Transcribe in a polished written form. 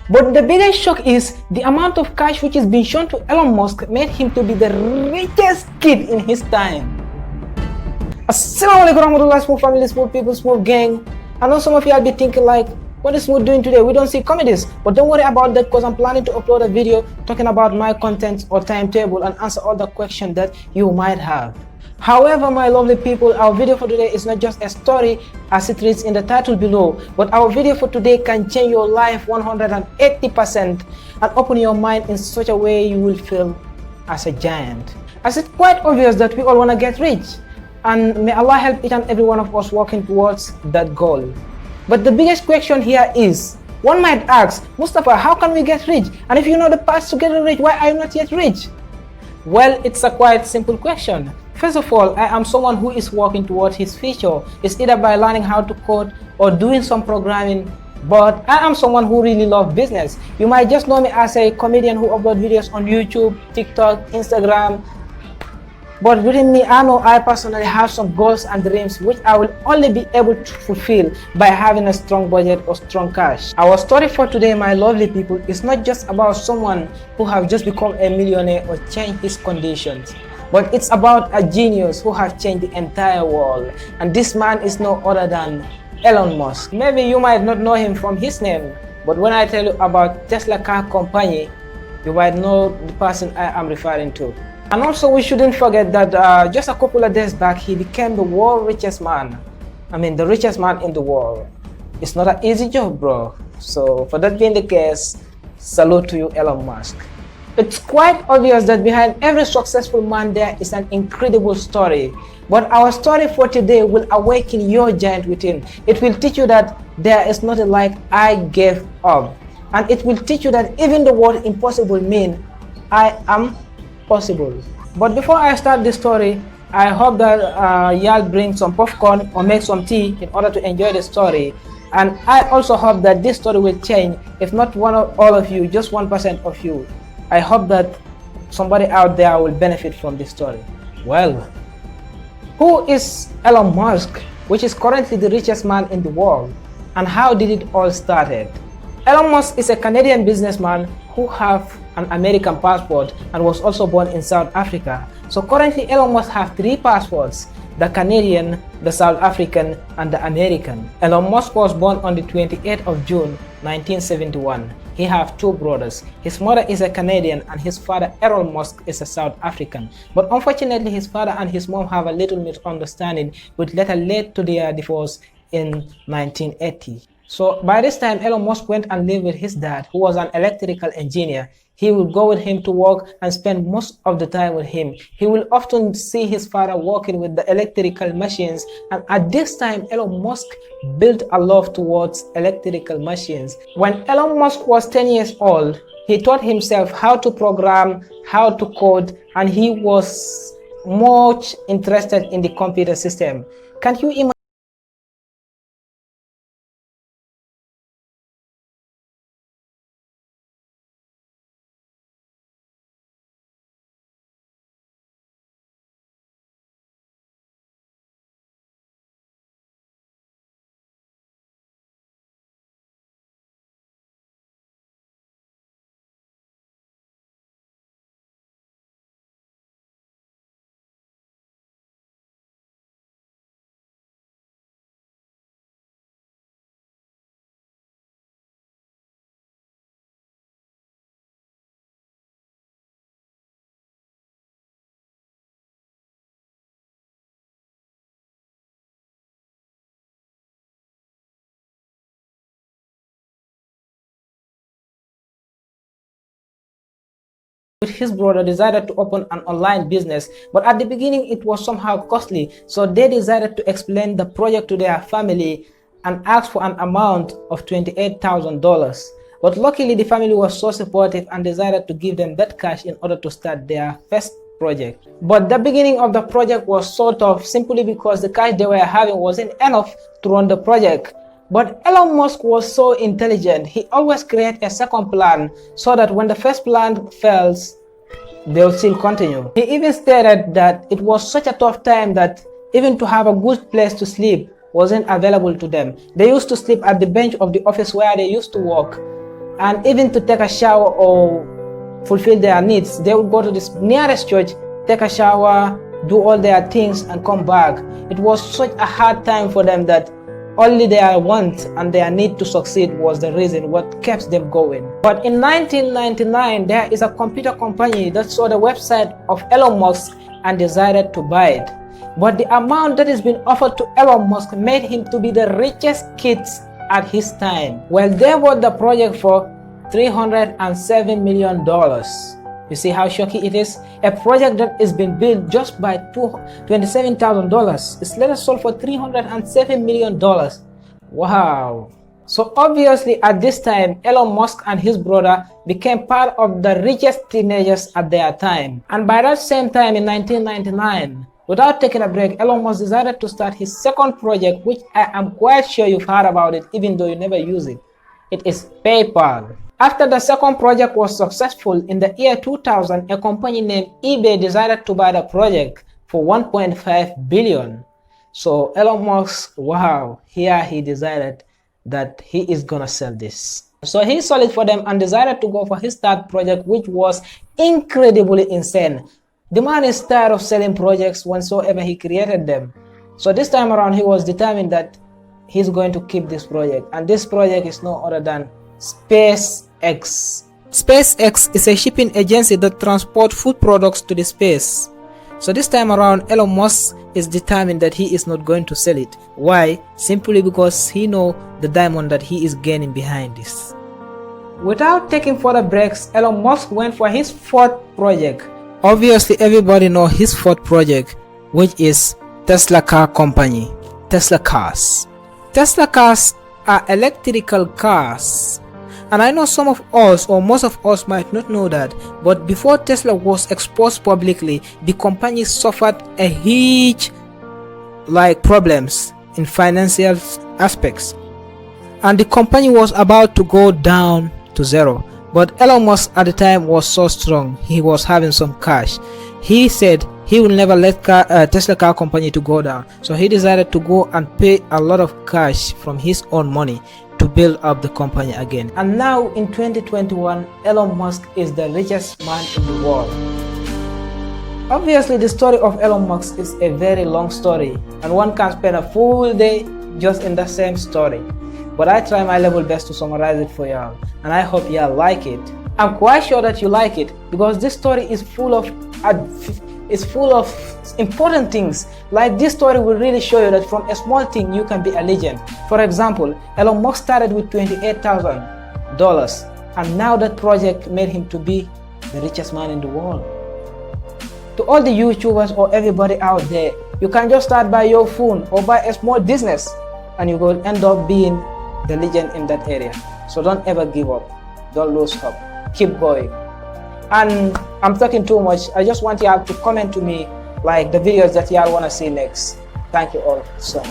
But the biggest shock is the amount of cash which is being shown to Elon Musk made him to be the richest kid in his time. Assalamualaikum warahmatullahi, smooth family, smooth people, smooth gang. I know some of y'all be thinking like, what is Smooth doing today? We don't see comedies. But don't worry about that, because I'm planning to upload a video talking about my content or timetable and answer all the questions that you might have. However, my lovely people, our video for today is not just a story as it reads in the title below, but our video for today can change your life 180% and open your mind in such a way you will feel as a giant. As it's quite obvious that we all want to get rich, and may Allah help each and every one of us working towards that goal. But the biggest question here is, one might ask, Mustafa, how can we get rich? And if you know the path to getting rich, why are you not yet rich? Well, it's a quite simple question. First of all, I am someone who is working towards his future. It's either by learning how to code or doing some programming. But I am someone who really loves business. You might just know me as a comedian who uploads videos on YouTube, TikTok, Instagram. But within me, I know I personally have some goals and dreams which I will only be able to fulfill by having a strong budget or strong cash. Our story for today, my lovely people, is not just about someone who have just become a millionaire or changed his conditions, but it's about a genius who have changed the entire world. And this man is no other than Elon Musk. Maybe you might not know him from his name, but when I tell you about Tesla car company, you might know the person I am referring to. And also, we shouldn't forget that just a couple of days back, he became the world's richest man. I mean, the richest man in the world. It's not an easy job, bro. So for that being the case, salute to you, Elon Musk. It's quite obvious that behind every successful man there is an incredible story. But our story for today will awaken your giant within. It will teach you that there is nothing like I gave up. And it will teach you that even the word impossible means I am possible. But before I start this story, I hope that y'all bring some popcorn or make some tea in order to enjoy the story. And I also hope that this story will change, if not all of you, just 1% of you. I hope that somebody out there will benefit from this story. Well, who is Elon Musk, which is currently the richest man in the world, and how did it all started? Elon Musk is a Canadian businessman who have an American passport and was also born in South Africa. So currently Elon Musk have 3 passports: the Canadian, the South African, and the American. Elon Musk was born on the 28th of June 1971. He have 2 brothers. His mother is a Canadian and his father, Elon Musk, is a South African. But unfortunately, his father and his mom have a little misunderstanding, which later led to their divorce in 1980. So by this time, Elon Musk went and lived with his dad, who was an electrical engineer. He would go with him to work and spend most of the time with him. He will often see his father working with the electrical machines, and at this time, Elon Musk built a love towards electrical machines. When Elon Musk was 10 years old, he taught himself how to program, how to code, and he was much interested in the computer system. Can you imagine? With his brother decided to open an online business, but at the beginning it was somehow costly, so they decided to explain the project to their family and asked for an amount of $28,000. But luckily the family was so supportive and decided to give them that cash in order to start their first project. But the beginning of the project was so tough simply because the cash they were having wasn't enough to run the project. But Elon Musk was so intelligent, he always created a second plan so that when the first plan fails, they'll still continue. He even stated that it was such a tough time that even to have a good place to sleep wasn't available to them. They used to sleep at the bench of the office where they used to work. And even to take a shower or fulfill their needs, they would go to this nearest church, take a shower, do all their things and come back. It was such a hard time for them that only their want and their need to succeed was the reason what kept them going. But in 1999, there is a computer company that saw the website of Elon Musk and decided to buy it. But the amount that is being offered to Elon Musk made him to be the richest kid at his time. Well, they bought the project for $307 million. You see how shocking it is? A project that is being built just by $27,000 is later sold for $307 million. Wow. So obviously at this time, Elon Musk and his brother became part of the richest teenagers at their time. And by that same time in 1999, without taking a break, Elon Musk decided to start his second project, which I am quite sure you've heard about it even though you never use it. It is PayPal. After the second project was successful, in the year 2000, a company named eBay decided to buy the project for $1.5 billion. So Elon Musk, wow, here he decided that he is gonna sell this. So he sold it for them and decided to go for his third project, which was incredibly insane. The man is tired of selling projects whensoever he created them. So this time around, he was determined that he's going to keep this project. And this project is no other than SpaceX. SpaceX is a shipping agency that transports food products to the space. So this time around, Elon Musk is determined that he is not going to sell it. Why? Simply because he knows the diamond that he is gaining behind this. Without taking further breaks, Elon Musk went for his fourth project. Obviously, everybody knows his fourth project, which is Tesla car company. Tesla cars. Tesla cars are electrical cars. And I know some of us or most of us might not know that, but before Tesla was exposed publicly, the company suffered a huge problems in financial aspects. And the company was about to go down to zero. But Elon Musk at the time was so strong, he was having some cash. He said he will never let Tesla car company to go down. So he decided to go and pay a lot of cash from his own money to build up the company again. And now in 2021, Elon Musk is the richest man in the world. Obviously, the story of Elon Musk is a very long story, and one can spend a full day just in the same story. But I try my level best to summarize it for y'all, and I hope y'all like it. I'm quite sure that you like it because this story is full of important things. Like, this story will really show you that from a small thing you can be a legend. For example, Elon Musk started with $28,000, and now that project made him to be the richest man in the world. To all the YouTubers or everybody out there, you can just start by your phone or by a small business, and you will end up being the legend in that area. So don't ever give up. Don't lose hope. Keep going. And I'm talking too much. I just want y'all to comment to me like the videos that y'all want to see next. Thank you all so much.